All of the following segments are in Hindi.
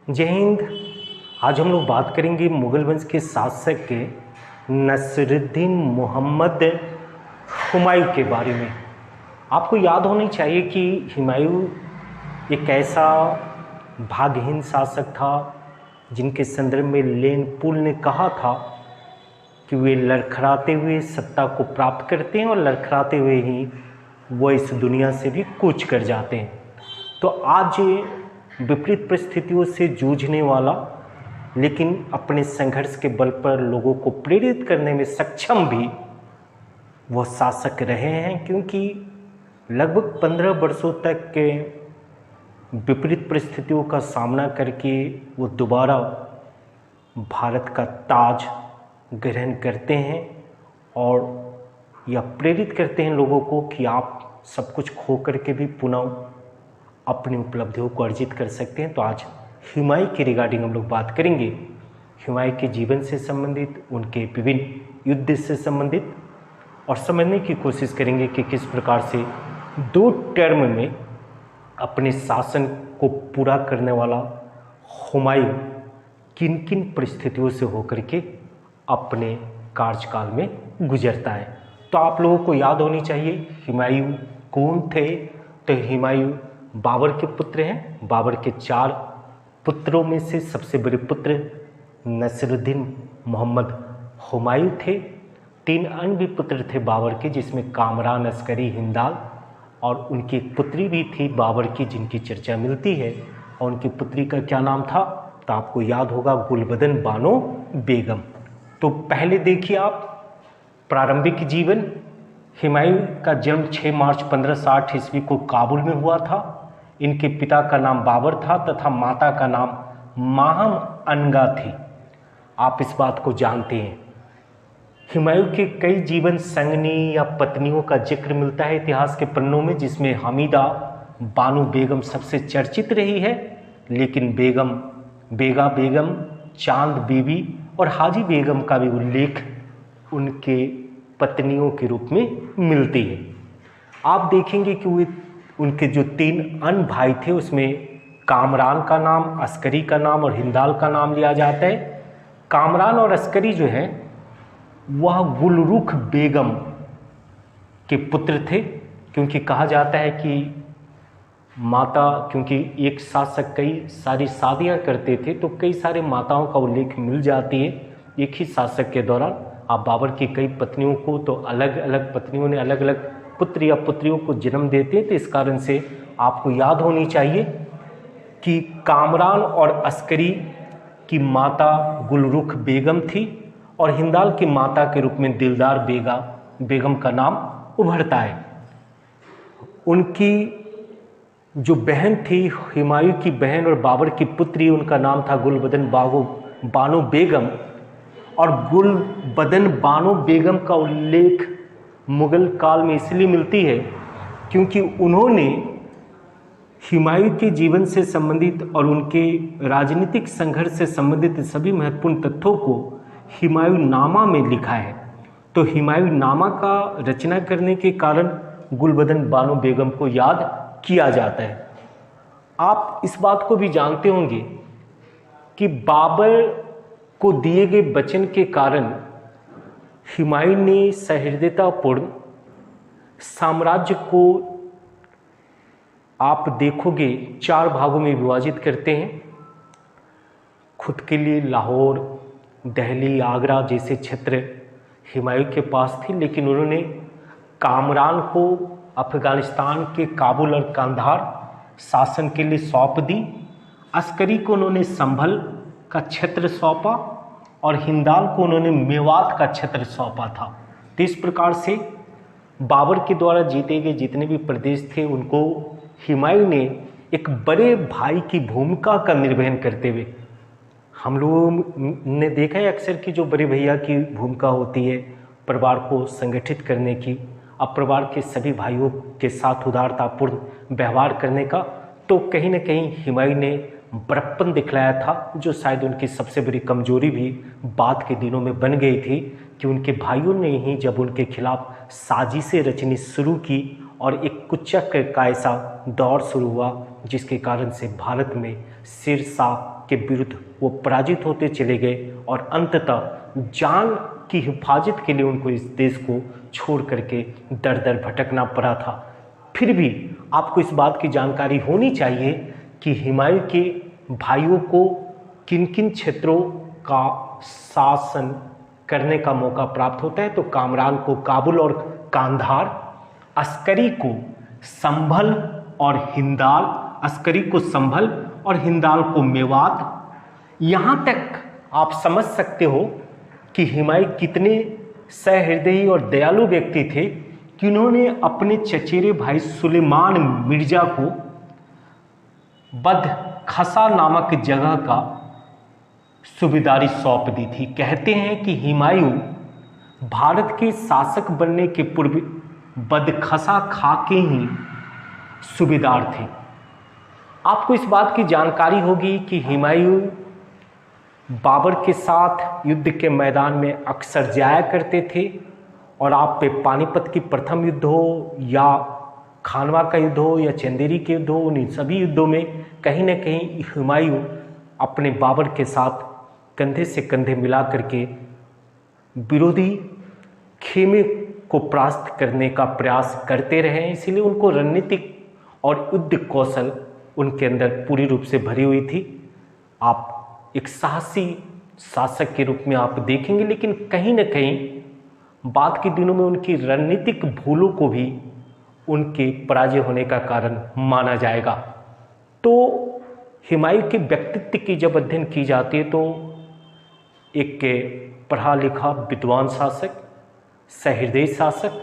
जय हिंद। आज हम लोग बात करेंगे मुगल वंश के शासक के नसरुद्दीन मोहम्मद हुमायूं के बारे में। आपको याद होनी चाहिए कि हुमायूं एक ऐसा भाग्यहीन शासक था जिनके संदर्भ में लेन पुल ने कहा था कि वे लड़खड़ाते हुए सत्ता को प्राप्त करते हैं और लड़खड़ाते हुए ही वो इस दुनिया से भी कूच कर जाते हैं। तो आज विपरीत परिस्थितियों से जूझने वाला लेकिन अपने संघर्ष के बल पर लोगों को प्रेरित करने में सक्षम भी वो शासक रहे हैं, क्योंकि लगभग 15 वर्षों तक के विपरीत परिस्थितियों का सामना करके वो दोबारा भारत का ताज ग्रहण करते हैं और यह प्रेरित करते हैं लोगों को कि आप सब कुछ खो करके भी पुनः अपनी उपलब्धियों को अर्जित कर सकते हैं। तो आज हुमायूं के रिगार्डिंग हम लोग बात करेंगे, हुमायूं के जीवन से संबंधित, उनके विभिन्न युद्ध से संबंधित, और समझने की कोशिश करेंगे कि किस प्रकार से 2 टर्म में अपने शासन को पूरा करने वाला हुमायूं किन किन परिस्थितियों से होकर के अपने कार्यकाल में गुजरता है। तो आप लोगों को याद होनी चाहिए हुमायूं कौन थे। तो हुमायूं बाबर के पुत्र हैं। बाबर के 4 पुत्रों में से सबसे बड़े पुत्र नसरुद्दीन मोहम्मद हुमायूं थे। 3 अन्य भी पुत्र थे बाबर के, जिसमें कामरान, अस्करी, हिंदाल, और उनकी एक पुत्री भी थी बाबर की जिनकी चर्चा मिलती है, और उनकी पुत्री का क्या नाम था तो आपको याद होगा, गुलबदन बानो बेगम। तो पहले देखिए आप प्रारंभिक जीवन। हुमायूं का जन्म 6 मार्च 1560 ईस्वी को काबुल में हुआ था। इनके पिता का नाम बाबर था तथा माता का नाम माहम अनगा थी। आप इस बात को जानते हैं। हुमायूं के कई जीवन संगनी या पत्नियों का जिक्र मिलता है इतिहास के पन्नों में, जिसमें हमीदा बानो बेगम सबसे चर्चित रही है, लेकिन बेगा बेगम, चांद बीबी और हाजी बेगम का भी उल्लेख उनके पत्नियों के रूप में मिलती है। आप देखेंगे कि वे उनके जो 3 अन्य भाई थे उसमें कामरान का नाम, अस्करी का नाम और हिंदाल का नाम लिया जाता है। कामरान और अस्करी जो है वह गुलरुख बेगम के पुत्र थे, क्योंकि कहा जाता है कि माता, क्योंकि एक शासक कई सारी शादियां करते थे तो कई सारे माताओं का उल्लेख मिल जाती है एक ही शासक के दौरान। आप बाबर की कई पत्नियों को, तो अलग अलग पत्नियों ने अलग अलग पुत्र या पुत्रियों को जन्म देते हैं। तो इस कारण से आपको याद होनी चाहिए कि कामरान और अस्करी की माता गुलरुख बेगम थी और हिंदाल की माता के रूप में दिलदार बेगम का नाम उभरता है। उनकी जो बहन थी, हुमायूं की बहन और बाबर की पुत्री, उनका नाम था गुलबदन बानो बेगम। और गुलबदन बानो बेगम का उल्लेख मुगल काल में इसलिए मिलती है क्योंकि उन्होंने हुमायूं के जीवन से संबंधित और उनके राजनीतिक संघर्ष से संबंधित सभी महत्वपूर्ण तथ्यों को हुमायूं नामा में लिखा है। तो हुमायूं नामा का रचना करने के कारण गुलबदन बानो बेगम को याद किया जाता है। आप इस बात को भी जानते होंगे कि बाबर को दिए गए वचन के कारण हुमायूं ने सहृदयतापूर्ण साम्राज्य को, आप देखोगे, 4 भागों में विभाजित करते हैं। खुद के लिए लाहौर, दिल्ली, आगरा जैसे क्षेत्र हुमायूं के पास थी, लेकिन उन्होंने कामरान को अफगानिस्तान के काबुल और कंधार शासन के लिए सौंप दी। अस्करी को उन्होंने संभल का क्षेत्र सौंपा और हिंदाल को उन्होंने मेवात का क्षेत्र सौंपा था। तो इस प्रकार से बाबर के द्वारा जीते गए जितने भी प्रदेश थे उनको हुमायूं ने एक बड़े भाई की भूमिका का निर्वहन करते हुए, हम लोगों ने देखा है अक्सर कि जो बड़े भैया की भूमिका होती है परिवार को संगठित करने की, अब परिवार के सभी भाइयों के साथ उदारतापूर्ण व्यवहार करने का, तो कहीं न कहीं हुमायूं ने बड़प्पन दिखलाया था, जो शायद उनकी सबसे बड़ी कमजोरी भी बाद के दिनों में बन गई थी कि उनके भाइयों ने ही जब उनके खिलाफ साजिशें रचनी शुरू की और एक कुचक का ऐसा दौर शुरू हुआ जिसके कारण से भारत में शेरशाह के विरुद्ध वो पराजित होते चले गए और अंततः जान की हिफाजत के लिए उनको इस देश को छोड़ करके दर दर भटकना पड़ा था। फिर भी आपको इस बात की जानकारी होनी चाहिए कि हुमायूं के भाइयों को किन किन क्षेत्रों का शासन करने का मौका प्राप्त होता है। तो कामरान को काबुल और कांधार, अस्करी को संभल और हिंदाल, अस्करी को संभल और हिंदाल को मेवात। यहाँ तक आप समझ सकते हो कि हुमायूं कितने सहृदयी और दयालु व्यक्ति थे कि उन्होंने अपने चचेरे भाई सुलेमान मिर्जा को बदखसा नामक जगह का सूबेदारी सौंप दी थी। कहते हैं कि हुमायूं भारत के शासक बनने के पूर्व बदखसा खा के ही सूबेदार थे। आपको इस बात की जानकारी होगी कि हुमायूं बाबर के साथ युद्ध के मैदान में अक्सर जाया करते थे और आप पे पानीपत की प्रथम युद्ध हो या खानवा का युद्ध हो या चंदेरी के युद्ध हो, उन सभी युद्धों में कहीं ना कहीं हुमायूं अपने बाबर के साथ कंधे से कंधे मिला करके विरोधी खेमे को परास्त करने का प्रयास करते रहे हैं। इसीलिए उनको रणनीतिक और युद्ध कौशल उनके अंदर पूरी रूप से भरी हुई थी। आप एक साहसी शासक के रूप में आप देखेंगे, लेकिन कहीं ना कहीं बाद के दिनों में उनकी रणनीतिक भूलों को भी उनके पराजय होने का कारण माना जाएगा। तो हुमायूं के व्यक्तित्व की जब अध्ययन की जाती है तो एक पढ़ा लिखा विद्वान शासक, सहृदय शासक,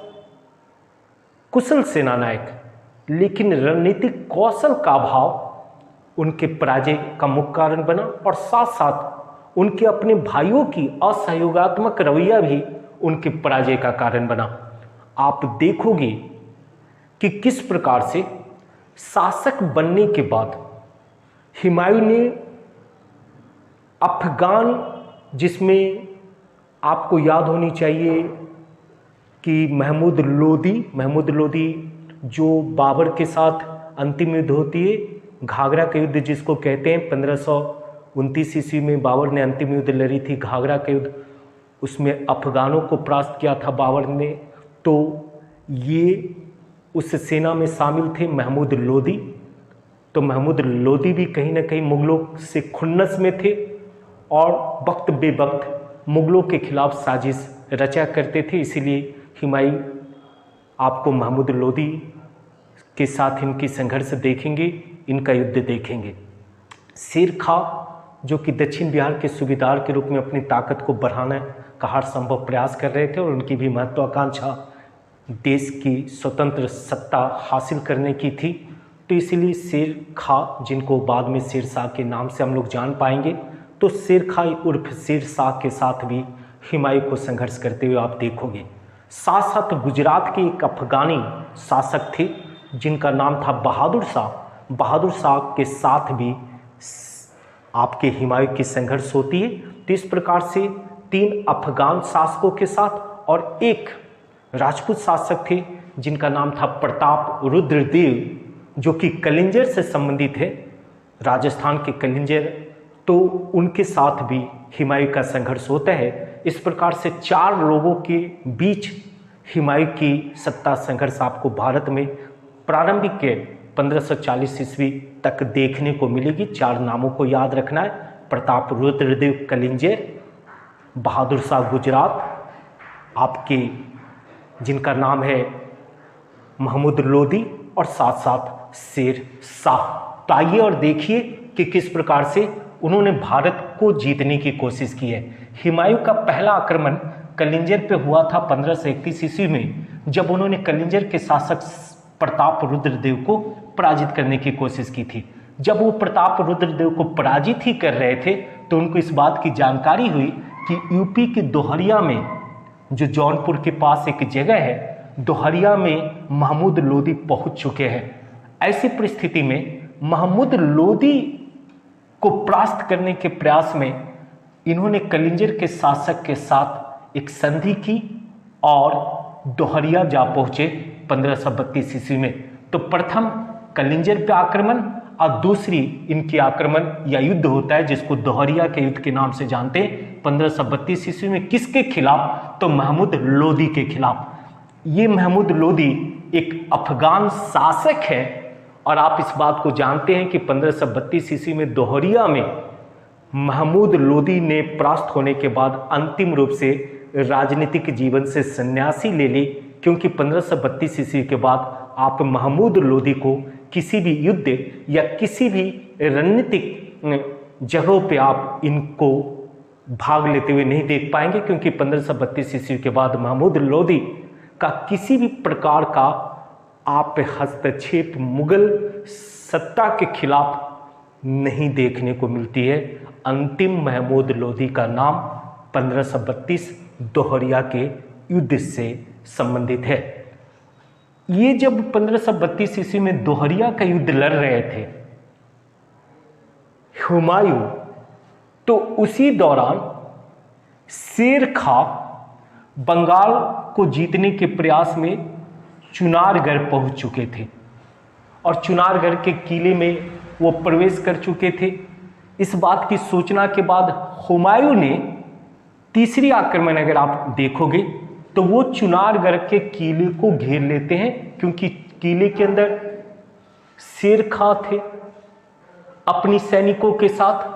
कुशल सेनानायक, लेकिन रणनीतिक कौशल का अभाव उनके पराजय का मुख्य कारण बना और साथ साथ उनके अपने भाइयों की असहयोगात्मक रवैया भी उनके पराजय का कारण बना। आप देखोगे कि किस प्रकार से शासक बनने के बाद हुमायूं ने अफगान, जिसमें आपको याद होनी चाहिए कि महमूद लोदी जो बाबर के साथ अंतिम युद्ध होती है, घाघरा का युद्ध जिसको कहते हैं, 1529 ईस्वी में बाबर ने अंतिम युद्ध लड़ी थी, घाघरा का युद्ध। उसमें अफगानों को परास्त किया था बाबर ने। तो ये उस सेना में शामिल थे महमूद लोदी। तो महमूद लोदी भी कहीं ना कहीं मुगलों से खुन्नस में थे और वक्त बेवक्त मुगलों के खिलाफ साजिश रचा करते थे। इसीलिए हुमायूं आपको महमूद लोदी के साथ इनकी संघर्ष देखेंगे, इनका युद्ध देखेंगे। शेर खा जो कि दक्षिण बिहार के सूबेदार के रूप में अपनी ताकत को बढ़ाने का हर संभव प्रयास कर रहे थे और उनकी भी महत्वाकांक्षा देश की स्वतंत्र सत्ता हासिल करने की थी। तो इसीलिए शेर खा, जिनको बाद में शेर शाह के नाम से हम लोग जान पाएंगे, तो शेर खा उर्फ शेर शाह के साथ भी हुमायूं को संघर्ष करते हुए आप देखोगे। साथ साथ गुजरात के एक अफगानी शासक थे जिनका नाम था बहादुर शाह। बहादुर शाह के साथ भी आपके हुमायूं की संघर्ष होती है। तो इस प्रकार से 3 अफगान शासकों के साथ और एक राजपूत शासक थे जिनका नाम था प्रताप रुद्रदेव, जो कि कलिंजर से संबंधित है, राजस्थान के कलिंजर। तो उनके साथ भी हुमायूं का संघर्ष होता है। इस प्रकार से 4 लोगों के बीच हुमायूं की सत्ता संघर्ष आपको भारत में प्रारंभिक के 1540 ईस्वी तक देखने को मिलेगी। 4 नामों को याद रखना है: प्रताप रुद्रदेव कलिंजर, बहादुर शाह गुजरात, आपके जिनका नाम है महमूद लोदी, और साथ साथ शेर शाह। तो आइए और देखिए कि किस प्रकार से उन्होंने भारत को जीतने की कोशिश की है। हुमायूं का पहला आक्रमण कलिंजर पे हुआ था 1531 ईस्वी में, जब उन्होंने कलिंजर के शासक प्रताप रुद्रदेव को पराजित करने की कोशिश की थी। जब वो प्रताप रुद्रदेव को पराजित ही कर रहे थे तो उनको इस बात की जानकारी हुई कि यूपी के दोहरिया में, जो जौनपुर के पास एक जगह है, दोहरिया में महमूद लोदी पहुंच चुके हैं। ऐसी परिस्थिति में महमूद लोदी को परास्त करने के प्रयास में इन्होंने कलिंजर के शासक के साथ एक संधि की और दोहरिया जा पहुंचे 1532 ईस्वी में। तो प्रथम कलिंजर पे आक्रमण और दूसरी इनकी आक्रमण या युद्ध होता है जिसको दोहरिया के युद्ध के नाम से जानते हैं 1532 ईस्वी में। किसके खिलाफ? तो महमूद लोदी के खिलाफ। ये महमूद लोदी एक अफगान शासक है और आप इस बात को जानते हैं कि 1532 ईस्वी में दोहरिया में महमूद लोदी ने परास्त होने के बाद अंतिम रूप से राजनीतिक जीवन से सन्यासी ले ली, क्योंकि 1532 ईस्वी के बाद आप महमूद लोदी को किसी भी युद्ध या किसी भी रणनीतिक जगहों पे आप इनको भाग लेते हुए नहीं देख पाएंगे, क्योंकि 1532 ईस्वी के बाद महमूद लोदी का किसी भी प्रकार का आप हस्तक्षेप मुगल सत्ता के खिलाफ नहीं देखने को मिलती है। अंतिम महमूद लोदी का नाम 1532 दोहरिया के युद्ध से संबंधित है। ये जब 1532 ईस्वी में दोहरिया का युद्ध लड़ रहे थे हुमायूं, तो उसी दौरान शेर खां बंगाल को जीतने के प्रयास में चुनारगढ़ पहुंच चुके थे और चुनारगढ़ के किले में वो प्रवेश कर चुके थे। इस बात की सूचना के बाद हुमायूं ने तीसरी आक्रमण अगर आप देखोगे तो वो चुनारगढ़ के किले को घेर लेते हैं, क्योंकि किले के अंदर शेर खां थे अपनी सैनिकों के साथ।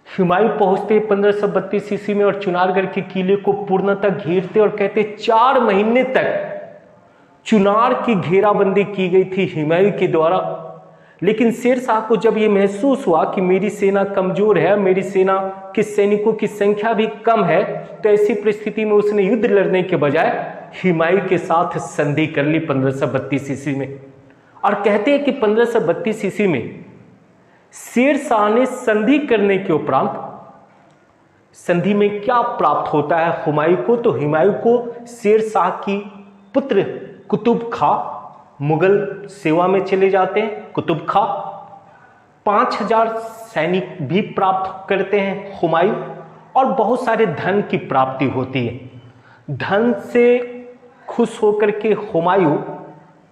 हुमायूं पहुंचते 1532 ईस्वी में और चुनारगढ़ के किले को पूर्णतः घेरते और कहते 4 महीने तक चुनार की घेराबंदी की गई थी हुमायूं के द्वारा। लेकिन शेर शाह को जब यह महसूस हुआ कि मेरी सेना कमजोर है, मेरी सेना के सैनिकों की संख्या भी कम है, तो ऐसी परिस्थिति में उसने युद्ध लड़ने के बजाय हुमायूं के साथ संधि कर ली 1532 ईस्वी में। और कहते हैं कि 1532 ईस्वी में शेर शाह ने संधि करने के उपरांत संधि में क्या प्राप्त होता है हुमायूं को? तो हुमायूं को शेर शाह की पुत्र कुतुब खां मुगल सेवा में चले जाते हैं। कुतुब खां 5000 सैनिक भी प्राप्त करते हैं हुमायूं, और बहुत सारे धन की प्राप्ति होती है। धन से खुश होकर के हुमायूं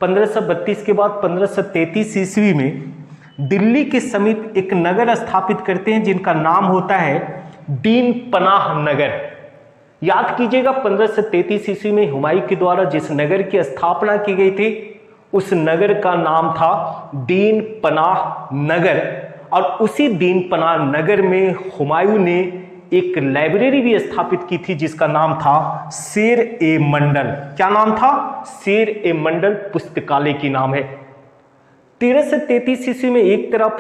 1532 के बाद 1533 ईस्वी में दिल्ली के समीप एक नगर स्थापित करते हैं जिनका नाम होता है दीन पनाह नगर। याद कीजिएगा 1533 ईस्वी में हुमायूं के द्वारा जिस नगर की स्थापना की गई थी उस नगर का नाम था दीन पनाह नगर, और उसी दीन पनाह नगर में हुमायूं ने एक लाइब्रेरी भी स्थापित की थी जिसका नाम था शेर ए मंडल। क्या नाम था? शेर ए मंडल पुस्तकालय की नाम है। 1333 ईस्वी में एक तरफ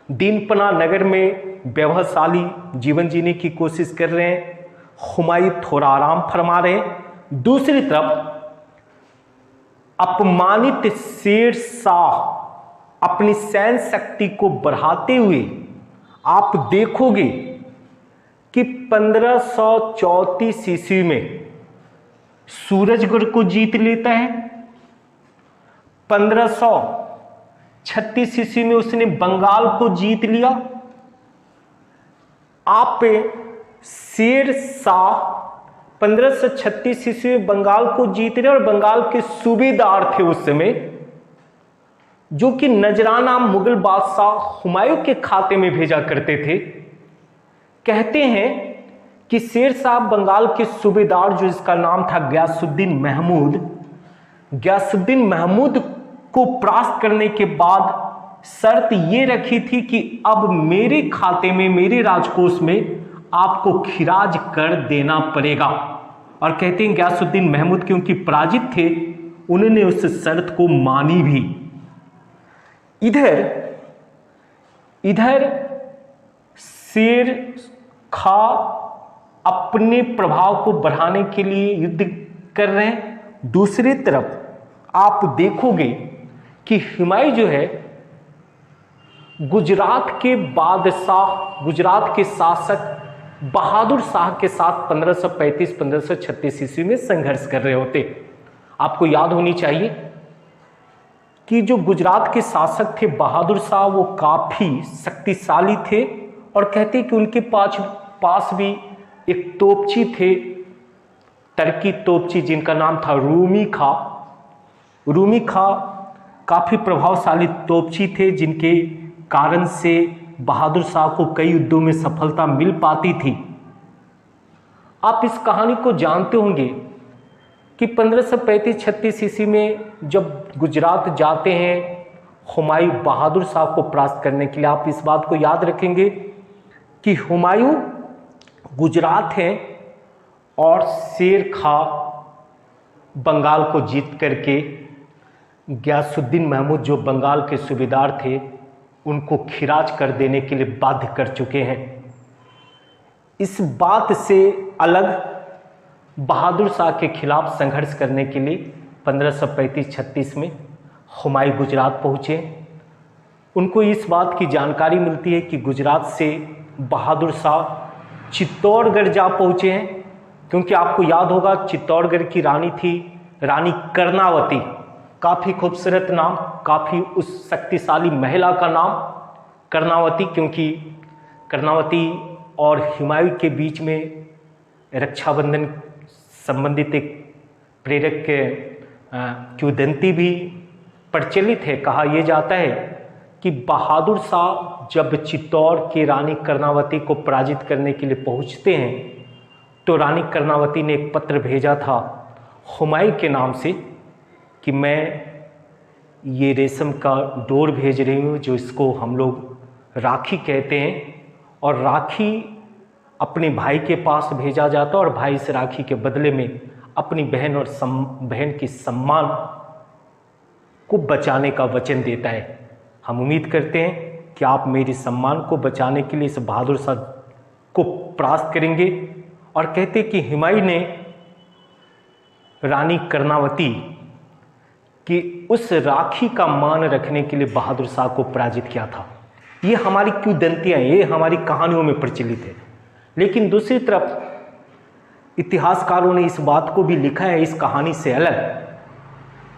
दीन पनाह नगर में वैभवशाली जीवन जीने की कोशिश कर रहे हैं, हुमायूं थोड़ा आराम फरमा रहे हैं। दूसरी तरफ अपमानित शेर शाह अपनी सैन्य शक्ति को बढ़ाते हुए आप देखोगे कि 1534 ईस्वी में सूरजगढ़ को जीत लेता है। 1536 ईस्वी में उसने बंगाल को जीत लिया। आप शेर शाह 1536 ईस्वी में बंगाल को जीत रहे और बंगाल के सूबेदार थे उस समय, जो कि नजराना मुगल बादशाह हुमायूं के खाते में भेजा करते थे। कहते हैं कि शेर शाह बंगाल के सूबेदार जो इसका नाम था गयासुद्दीन महमूद को परास्त करने के बाद शर्त ये रखी थी कि अब मेरे खाते में, मेरे राजकोष में आपको खिराज कर देना पड़ेगा। और कहते हैं गयासुद्दीन महमूद क्योंकि पराजित थे, उन्होंने उस शर्त को मानी भी। इधर शेर खां अपने प्रभाव को बढ़ाने के लिए युद्ध कर रहे हैं। दूसरी तरफ आप देखोगे कि हुमायूं जो है गुजरात के शासक बहादुर शाह के साथ 1535-1536 ईस्वी में संघर्ष कर रहे होते। आपको याद होनी चाहिए कि जो गुजरात के शासक थे बहादुर शाह, वो काफी शक्तिशाली थे और कहते कि उनके पास भी एक तोपची थे, टर्की तोपची, जिनका नाम था रूमी खां। काफ़ी प्रभावशाली तोपची थे, जिनके कारण से बहादुर शाह को कई युद्धों में सफलता मिल पाती थी। आप इस कहानी को जानते होंगे कि 1535-36 ईस्वी में जब गुजरात जाते हैं हुमायूं बहादुर शाह को परास्त करने के लिए, आप इस बात को याद रखेंगे कि हुमायूं गुजरात है और शेर खां बंगाल को जीत करके गयासुद्दीन महमूद जो बंगाल के सूबेदार थे उनको खिराज कर देने के लिए बाध्य कर चुके हैं। इस बात से अलग बहादुर शाह के खिलाफ संघर्ष करने के लिए 1535-36 में हुमायूं गुजरात पहुँचे। उनको इस बात की जानकारी मिलती है कि गुजरात से बहादुर शाह चित्तौड़गढ़ जा पहुँचे हैं, क्योंकि आपको याद होगा चित्तौड़गढ़ की रानी थी रानी कर्णावती। काफ़ी खूबसूरत नाम, काफ़ी उस शक्तिशाली महिला का नाम कर्णावती, क्योंकि कर्णावती और हुमायूं के बीच में रक्षाबंधन संबंधित एक प्रेरक किंवदंती भी प्रचलित है। कहा यह जाता है कि बहादुर शाह जब चित्तौड़ की रानी कर्णावती को पराजित करने के लिए पहुंचते हैं तो रानी कर्णावती ने एक पत्र भेजा था हुमायूं के नाम से कि मैं ये रेशम का डोर भेज रही हूँ, जो इसको हम लोग राखी कहते हैं, और राखी अपने भाई के पास भेजा जाता और भाई इस राखी के बदले में अपनी बहन और बहन की सम्मान को बचाने का वचन देता है। हम उम्मीद करते हैं कि आप मेरी सम्मान को बचाने के लिए इस बहादुर शाह को परास्त करेंगे। और कहते कि हुमायूं ने रानी कर्णावती कि उस राखी का मान रखने के लिए बहादुर शाह को पराजित किया था। ये हमारी किंवदंतियाँ, ये हमारी कहानियों में प्रचलित है। लेकिन दूसरी तरफ इतिहासकारों ने इस बात को भी लिखा है इस कहानी से अलग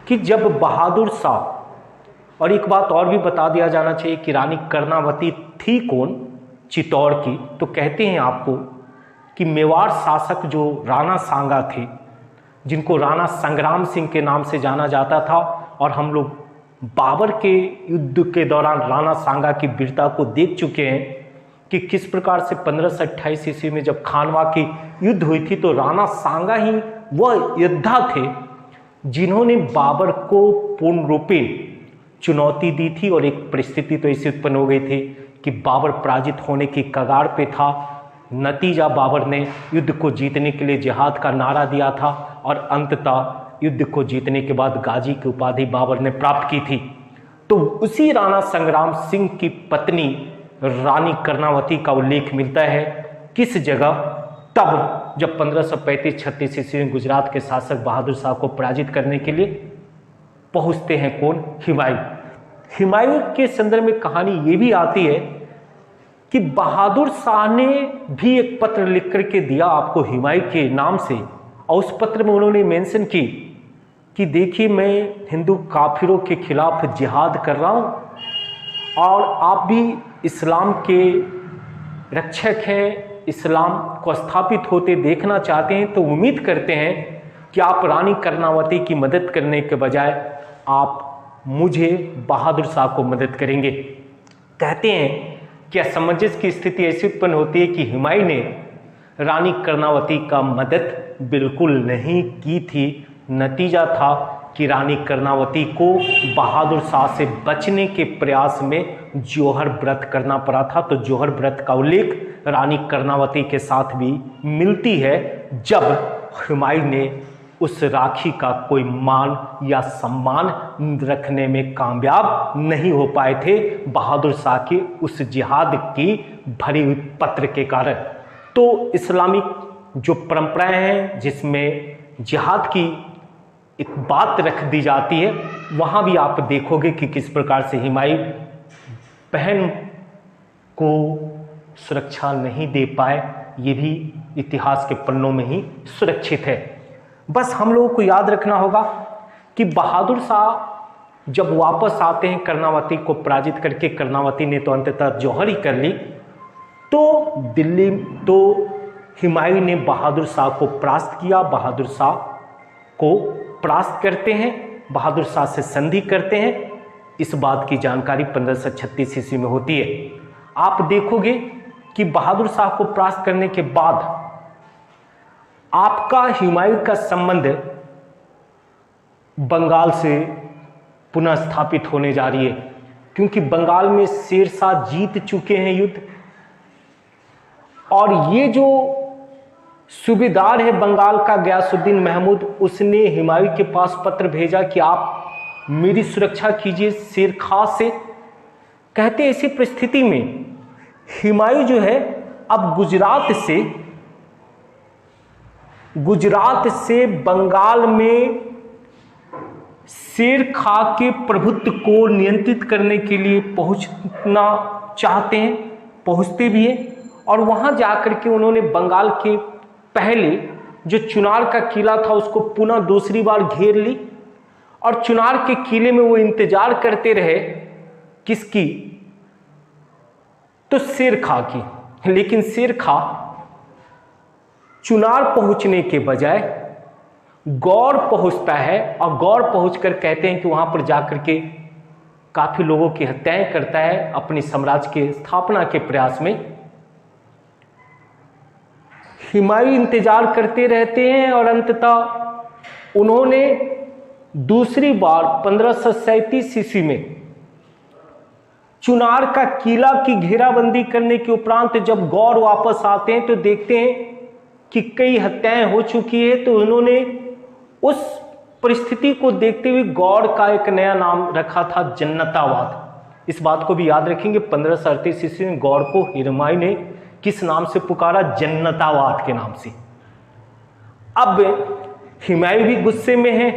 कि जब बहादुर शाह, और एक बात और भी बता दिया जाना चाहिए कि रानी कर्णावती थी कौन चित्तौड़ की, तो कहते हैं आपको कि मेवाड़ शासक जो राणा सांगा थे, जिनको राणा संग्राम सिंह के नाम से जाना जाता था, और हम लोग बाबर के युद्ध के दौरान राणा सांगा की वीरता को देख चुके हैं कि किस प्रकार से 1528 ईस्वी में जब खानवा की युद्ध हुई थी तो राणा सांगा ही वह योद्धा थे जिन्होंने बाबर को पूर्ण रूपेण चुनौती दी थी। और एक परिस्थिति तो ऐसी उत्पन्न हो गई थी कि बाबर पराजित होने की कगार पे था। नतीजा बाबर ने युद्ध को जीतने के लिए जिहाद का नारा दिया था और अंततः युद्ध को जीतने के बाद गाजी की उपाधि बाबर ने प्राप्त की थी। तो उसी राणा संग्राम सिंह की पत्नी रानी कर्णावती का उल्लेख मिलता है किस जगह, तब जब 1535-36 ईस्वी में गुजरात के शासक बहादुर शाह को पराजित करने के लिए पहुंचते हैं कौन, हुमायूं। हुमायूं के संदर्भ में कहानी ये भी आती है कि बहादुर शाह ने भी एक पत्र लिख करके दिया आपको हुमायूं के नाम से, और उस पत्र में उन्होंने मेंशन की कि देखिए मैं हिंदू काफिरों के खिलाफ जिहाद कर रहा हूँ और आप भी इस्लाम के रक्षक हैं, इस्लाम को स्थापित होते देखना चाहते हैं, तो उम्मीद करते हैं कि आप रानी कर्णावती की मदद करने के बजाय आप मुझे बहादुर शाह को मदद करेंगे। कहते हैं कि असमंजस की स्थिति ऐसी उत्पन्न होती है कि हुमायूं ने रानी कर्णावती का मदद बिल्कुल नहीं की थी। नतीजा था कि रानी कर्णावती को बहादुर शाह से बचने के प्रयास में जौहर व्रत करना पड़ा था। तो जौहर व्रत का उल्लेख रानी कर्णावती के साथ भी मिलती है जब हुमायूं ने उस राखी का कोई मान या सम्मान रखने में कामयाब नहीं हो पाए थे बहादुर शाह के उस जिहाद की भरी हुई पत्र के कारण। तो इस्लामिक जो परंपराएं हैं जिसमें जिहाद की एक बात रख दी जाती है, वहाँ भी आप देखोगे कि किस प्रकार से हुमायूं बहन को सुरक्षा नहीं दे पाए, ये भी इतिहास के पन्नों में ही सुरक्षित है। बस हम लोगों को याद रखना होगा कि बहादुर शाह जब वापस आते हैं कर्णावती को पराजित करके, कर्णावती ने तो अंततः जौहर ही कर ली, तो दिल्ली तो हुमायूं ने बहादुर शाह को परास्त किया। बहादुर शाह को परास्त करते हैं, बहादुर शाह से संधि करते हैं इस बात की जानकारी 1536 ईस्वी में होती है। आप देखोगे कि बहादुर शाह को परास्त करने के बाद आपका हुमायूं का संबंध बंगाल से पुनः स्थापित होने जा रही है, क्योंकि बंगाल में शेरशाह जीत चुके हैं युद्ध, और ये जो सूबेदार है बंगाल का गयासुद्दीन महमूद, उसने हुमायूं के पास पत्र भेजा कि आप मेरी सुरक्षा कीजिए शेर खां से। कहते ऐसी परिस्थिति में हुमायूं जो है अब गुजरात से बंगाल में शेर खां के प्रभुत्व को नियंत्रित करने के लिए पहुंचना चाहते हैं, पहुंचते भी हैं, और वहां जाकर के उन्होंने बंगाल के पहले जो चुनार का किला था उसको पुनः दूसरी बार घेर ली, और चुनार के किले में वो इंतजार करते रहे किसकी, तो शेर खां की। लेकिन शेर खां चुनार पहुंचने के बजाय गौर पहुंचता है, और गौर पहुंचकर कहते हैं कि वहां पर जाकर के काफी लोगों की हत्याएं करता है अपने साम्राज्य के स्थापना के प्रयास में। हुमायूं इंतजार करते रहते हैं, और अंततः उन्होंने दूसरी बार 1537 ईस्वी में चुनार का किला की घेराबंदी करने के उपरांत जब गौर वापस आते हैं तो देखते हैं कि कई हत्याएं हो चुकी है। तो उन्होंने उस परिस्थिति को देखते हुए गौर का एक नया नाम रखा था, जन्नतावाद। इस बात को भी याद रखेंगे, 1538 ईस्वी में गौर को हुमायूं ने किस नाम से पुकारा, जन्नतावाद के नाम से। अब हुमायूं भी गुस्से में है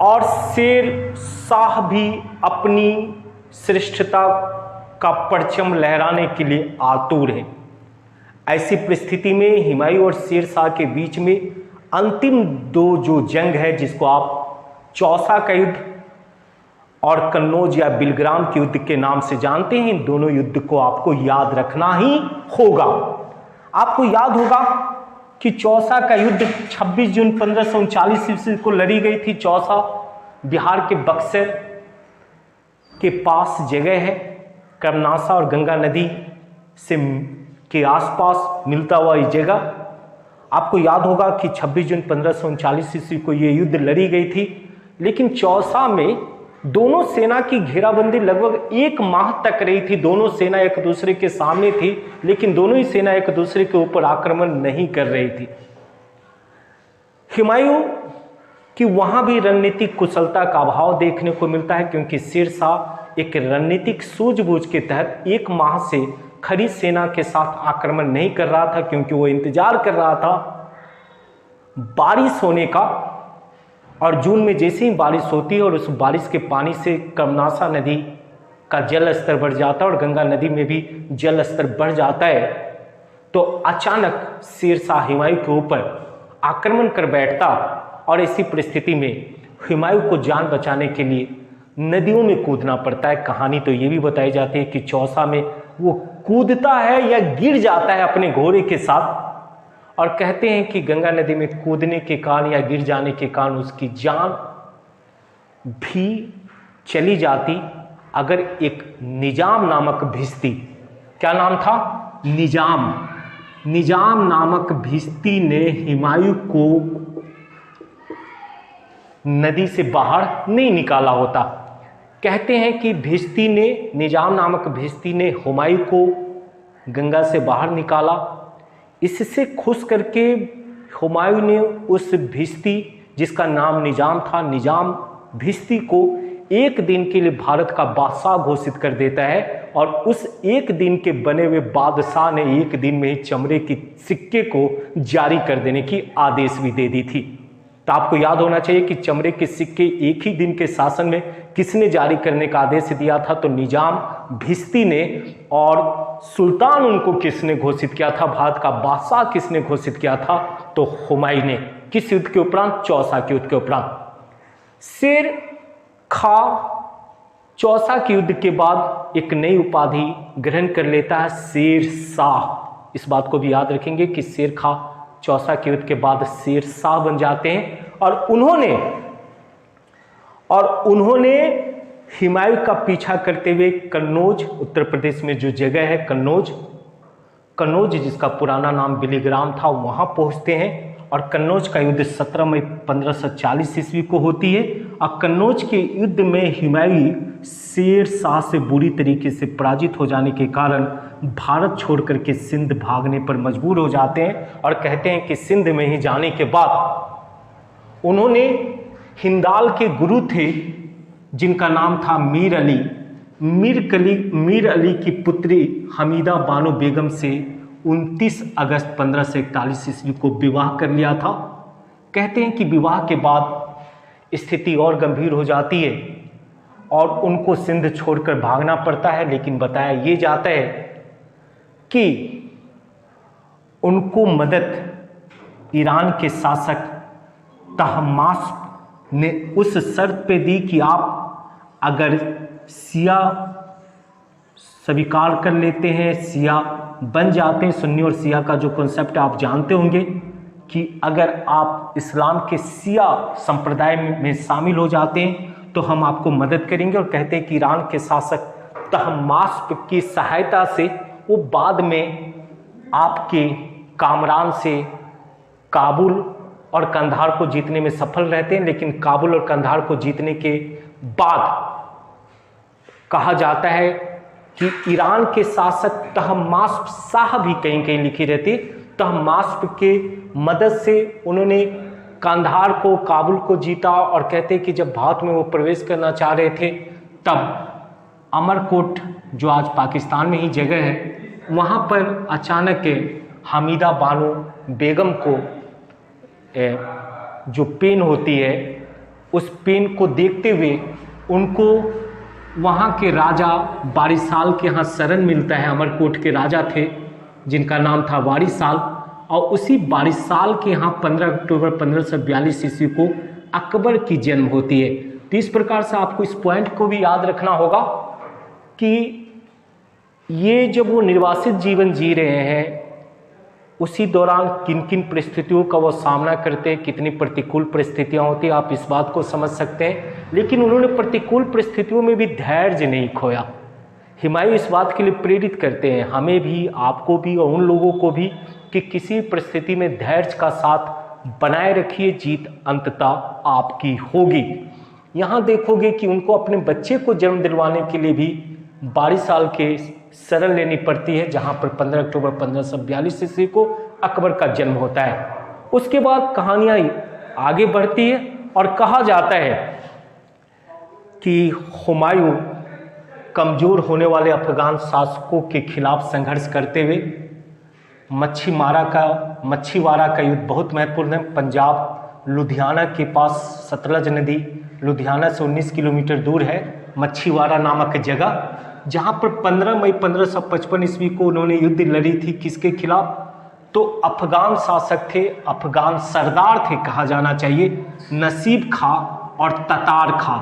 और शेर शाह भी अपनी श्रेष्ठता का परचम लहराने के लिए आतुर है। ऐसी परिस्थिति में हुमायूं और शेर शाह के बीच में अंतिम दो जो जंग है, जिसको आप चौसा का युद्ध और कन्नौज या बिलग्राम के युद्ध के नाम से जानते हैं, इन दोनों युद्ध को आपको याद रखना ही होगा। आपको याद होगा कि चौसा का युद्ध 26 जून 1539 ईस्वी को लड़ी गई थी। चौसा बिहार के बक्सर के पास जगह है, कर्मनासा और गंगा नदी से के आसपास मिलता हुआ ये जगह। आपको याद होगा कि 26 जून 1539 ईस्वी को ये युद्ध लड़ी गई थी, लेकिन चौसा में दोनों सेना की घेराबंदी लगभग 1 माह तक रही थी। दोनों सेना एक दूसरे के सामने थी, लेकिन दोनों ही सेना एक दूसरे के ऊपर आक्रमण नहीं कर रही थी। हुमायूं कि वहां भी रणनीतिक कुशलता का अभाव देखने को मिलता है, क्योंकि शेर शाह एक रणनीतिक सूझबूझ के तहत 1 माह से खड़ी सेना के साथ आक्रमण नहीं कर रहा था, क्योंकि वो इंतजार कर रहा था बारिश होने का। और जून में जैसे ही बारिश होती है और उस बारिश के पानी से कर्मनासा नदी का जल स्तर बढ़ जाता है और गंगा नदी में भी जल स्तर बढ़ जाता है, तो अचानक शेर शाह हुमायूं के ऊपर आक्रमण कर बैठता। और ऐसी परिस्थिति में हुमायूं को जान बचाने के लिए नदियों में कूदना पड़ता है। कहानी तो ये भी बताई जाती है कि चौसा में वो कूदता है या गिर जाता है अपने घोड़े के साथ, और कहते हैं कि गंगा नदी में कूदने के कारण या गिर जाने के कारण उसकी जान भी चली जाती अगर एक निजाम नामक भिश्ती, क्या नाम था, निजाम नामक भिश्ती ने हुमायूं को नदी से बाहर नहीं निकाला होता। कहते हैं कि भिश्ती ने, निजाम नामक भिश्ती ने हुमायूं को गंगा से बाहर निकाला। इससे खुश करके हुमायूं ने उस भिश्ती, जिसका नाम निजाम था, निजाम भिश्ती को 1 दिन के लिए भारत का बादशाह घोषित कर देता है, और उस 1 दिन के बने हुए बादशाह ने 1 दिन में ही चमड़े के सिक्के को जारी कर देने की आदेश भी दे दी थी। तो आपको याद होना चाहिए कि चमड़े के सिक्के 1 ही दिन के शासन में किसने जारी करने का आदेश दिया था, तो निजाम भिश्ती ने। और सुल्तान उनको किसने घोषित किया था, भारत का बादशाह किसने घोषित किया था, तो हुमायूं ने। किस युद्ध के उपरांत, चौसा के युद्ध के उपरांत। शेर खां चौसा के युद्ध के बाद एक नई उपाधि ग्रहण कर लेता है, शेर शाह। इस बात को भी याद रखेंगे कि शेर खां चौसा के युद्ध के बाद शेर शाह बन जाते हैं, और उन्होंने और उन्होंने हुमायूं का पीछा करते हुए कन्नौज, उत्तर प्रदेश में जो जगह है कन्नौज जिसका पुराना नाम बिलीग्राम था, वहाँ पहुँचते हैं। और कन्नौज का युद्ध 17 मई 1540 ईस्वी को होती है। और कन्नौज के युद्ध में हुमायूं शेर शाह से बुरी तरीके से पराजित हो जाने के कारण भारत छोड़ करके सिंध भागने पर मजबूर हो जाते हैं। और कहते हैं कि सिंध में ही जाने के बाद उन्होंने हिंदाल के गुरु थे जिनका नाम था मीर अली की पुत्री हमीदा बानो बेगम से 29 अगस्त 1541 ईस्वी को विवाह कर लिया था। कहते हैं कि विवाह के बाद स्थिति और गंभीर हो जाती है और उनको सिंध छोड़कर भागना पड़ता है। लेकिन बताया ये जाता है कि उनको मदद ईरान के शासक तहमास्प ने उस शर्त पे दी कि आप अगर शिया स्वीकार कर लेते हैं, शिया बन जाते हैं, सुन्नी और शिया का जो कॉन्सेप्ट आप जानते होंगे कि अगर आप इस्लाम के शिया संप्रदाय में शामिल हो जाते हैं तो हम आपको मदद करेंगे। और कहते हैं कि ईरान के शासक तहमास्प की सहायता से वो बाद में आपके कामरान से काबुल और कंधार को जीतने में सफल रहते हैं। लेकिन काबुल और कंधार को जीतने के बाद कहा जाता है कि ईरान के शासक तहमास्प शाह भी कहीं कहीं लिखी रहती, तहमास्प के मदद से उन्होंने कंधार को, काबुल को जीता। और कहते कि जब भारत में वो प्रवेश करना चाह रहे थे तब अमरकोट जो आज पाकिस्तान में ही जगह है, वहाँ पर अचानक हमीदा बानो बेगम को जो पेन होती है उस पेन को देखते हुए उनको वहाँ के राजा वारिसाल के यहाँ शरण मिलता है। अमरकोट के राजा थे जिनका नाम था वारिसाल, और उसी वारिसाल के यहाँ 15 अक्टूबर 1542 ईस्वी को अकबर की जन्म होती है। तो इस प्रकार से आपको इस पॉइंट को भी याद रखना होगा कि ये जब वो निर्वासित जीवन जी रहे हैं उसी दौरान किन किन परिस्थितियों का वो सामना करते हैं, कितनी प्रतिकूल परिस्थितियां होती हैं, आप इस बात को समझ सकते हैं। लेकिन उन्होंने प्रतिकूल परिस्थितियों में भी धैर्य नहीं खोया। हुमायूं इस बात के लिए प्रेरित करते हैं हमें भी, आपको भी और उन लोगों को भी कि किसी परिस्थिति में धैर्य का साथ बनाए रखिए, जीत अंततः आपकी होगी। यहाँ देखोगे कि उनको अपने बच्चे को जन्म दिलवाने के लिए भी वारिसाल के शरण लेनी पड़ती है, जहाँ पर 15 अक्टूबर 1542 ईस्वी को अकबर का जन्म होता है। उसके बाद कहानियाँ आगे बढ़ती है और कहा जाता है कि हुमायूं कमज़ोर होने वाले अफगान शासकों के खिलाफ संघर्ष करते हुए मच्छीवाड़ा का युद्ध बहुत महत्वपूर्ण है। पंजाब लुधियाना के पास सतलज नदी लुधियाना से 19 किलोमीटर दूर है मच्छीवाड़ा नामक जगह, जहाँ पर 15 मई 1555 ईस्वी को उन्होंने युद्ध लड़ी थी। किसके खिलाफ? तो अफगान शासक थे, अफगान सरदार थे कहा जाना चाहिए, नसीब खां और ततार खां,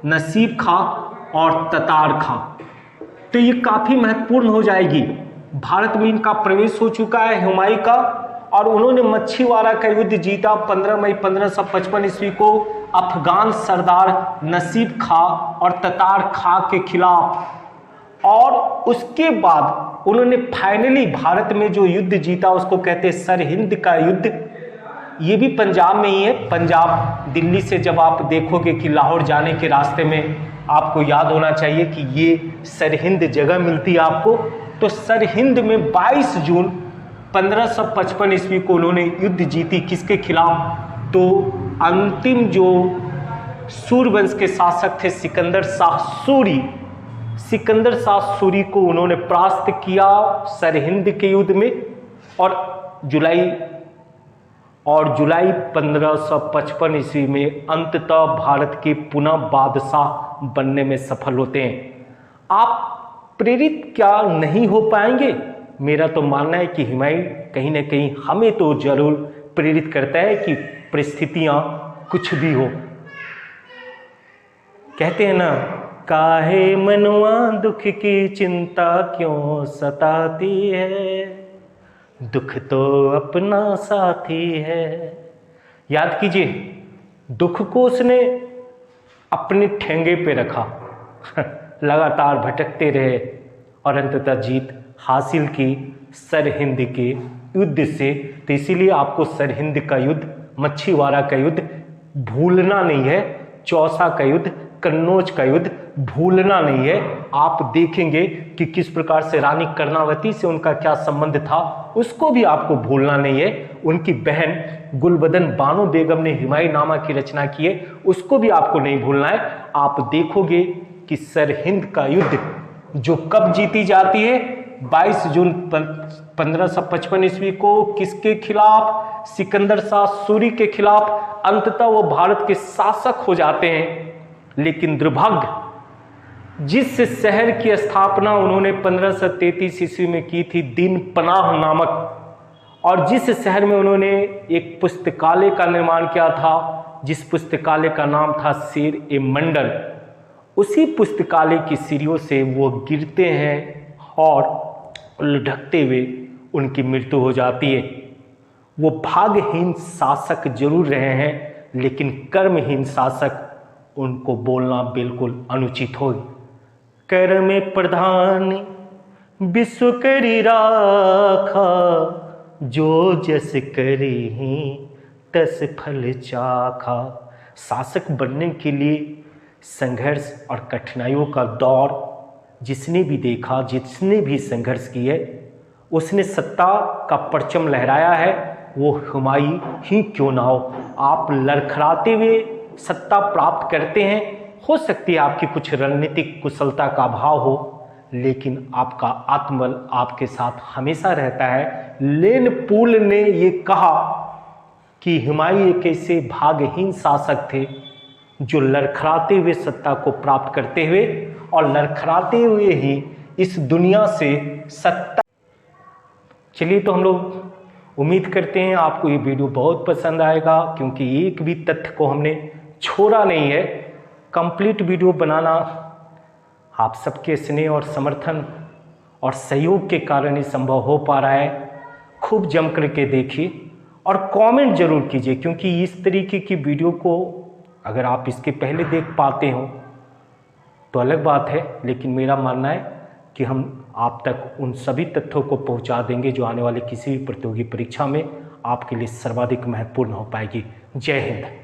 नसीब खां और ततार खां। तो ये काफ़ी महत्वपूर्ण हो जाएगी। भारत में इनका प्रवेश हो चुका है हुमायूं का, और उन्होंने मच्छीवाड़ा का युद्ध जीता 15 मई 1555 ईस्वी को अफगान सरदार नसीब खां और ततार खां के खिलाफ। और उसके बाद उन्होंने फाइनली भारत में जो युद्ध जीता उसको कहते हैं सरहिंद का युद्ध। ये भी पंजाब में ही है। पंजाब दिल्ली से जब आप देखोगे कि लाहौर जाने के रास्ते में आपको याद होना चाहिए कि ये सरहिंद जगह मिलती है आपको। तो सरहिंद में 22 जून 1555 ईस्वी को उन्होंने युद्ध जीती। किसके खिलाफ? तो अंतिम जो सूर्यवंश के शासक थे सिकंदर शाह सूरी को उन्होंने परास्त किया सरहिंद के युद्ध में, और जुलाई 1555 ईस्वी में अंततः भारत के पुनः बादशाह बनने में सफल होते हैं। आप प्रेरित क्या नहीं हो पाएंगे? मेरा तो मानना है कि हुमायूं कहीं ना कहीं हमें तो जरूर प्रेरित करता है कि परिस्थितियां कुछ भी हो। कहते हैं ना, काहे मनवा दुख की चिंता क्यों सताती है, दुख तो अपना साथी है। याद कीजिए, दुख को उसने अपने ठेंगे पे रखा लगातार भटकते रहे और अंततः जीत हासिल की सरहिंद के युद्ध से। तो इसीलिए आपको सरहिंद का युद्ध, मच्छीवाड़ा का युद्ध भूलना नहीं है, चौसा का युद्ध, कन्नौज का युद्ध भूलना नहीं है। आप देखेंगे कि किस प्रकार से रानी कर्णावती से उनका क्या संबंध था, उसको भी आपको भूलना नहीं है। उनकी बहन गुलबदन बानो बेगम ने हुमायूंनामा की रचना की है, उसको भी आपको नहीं भूलना है। आप देखोगे कि सरहिंद का युद्ध जो कब जीती जाती है, 22 जून 1555 ईस्वी को, किसके खिलाफ? सिकंदर शाह सूरी के खिलाफ। अंततः वो भारत के शासक हो जाते हैं। लेकिन दुर्भाग्य, जिस शहर की स्थापना उन्होंने 1533 ईस्वी में की थी, दीन पनाह नामक, और जिस शहर में उन्होंने एक पुस्तकालय का निर्माण किया था, जिस पुस्तकालय का नाम था शेर-ए-मंडल, उसी पुस्तकालय की सीढ़ियों से वो गिरते हैं और लुढ़कते हुए उनकी मृत्यु हो जाती है। वो भाग्यहीन शासक जरूर रहे हैं, लेकिन कर्महीन शासक, उनको बोलना बिल्कुल अनुचित हो। कर में प्रधान विश्व करी राखा, जो जस करी तस फल चाखा। शासक बनने के लिए संघर्ष और कठिनाइयों का दौर जिसने भी देखा, जिसने भी संघर्ष किए, उसने सत्ता का परचम लहराया है, वो हुमायूं ही क्यों ना हो। आप लड़खड़ाते हुए सत्ता प्राप्त करते हैं, हो सकती है आपकी कुछ रणनीतिक कुशलता का अभाव हो, लेकिन आपका आत्मबल आपके साथ हमेशा रहता है। लेन पूल ने ये कहा कि हुमायूं एक ऐसे भाग्यहीन शासक थे जो लड़खड़ाते हुए सत्ता को प्राप्त करते हुए और लड़खड़ाते हुए ही इस दुनिया से सत्ता। चलिए, तो हम लोग उम्मीद करते हैं आपको ये वीडियो बहुत पसंद आएगा, क्योंकि एक भी तथ्य को हमने छोड़ा नहीं है। कंप्लीट वीडियो बनाना आप सबके स्नेह और समर्थन और सहयोग के कारण ही संभव हो पा रहा है। खूब जम करके देखिए और कमेंट जरूर कीजिए, क्योंकि इस तरीके की वीडियो को अगर आप इसके पहले देख पाते हो तो अलग बात है, लेकिन मेरा मानना है कि हम आप तक उन सभी तथ्यों को पहुंचा देंगे जो आने वाले किसी भी प्रतियोगी परीक्षा में आपके लिए सर्वाधिक महत्वपूर्ण हो पाएगी। जय हिंद।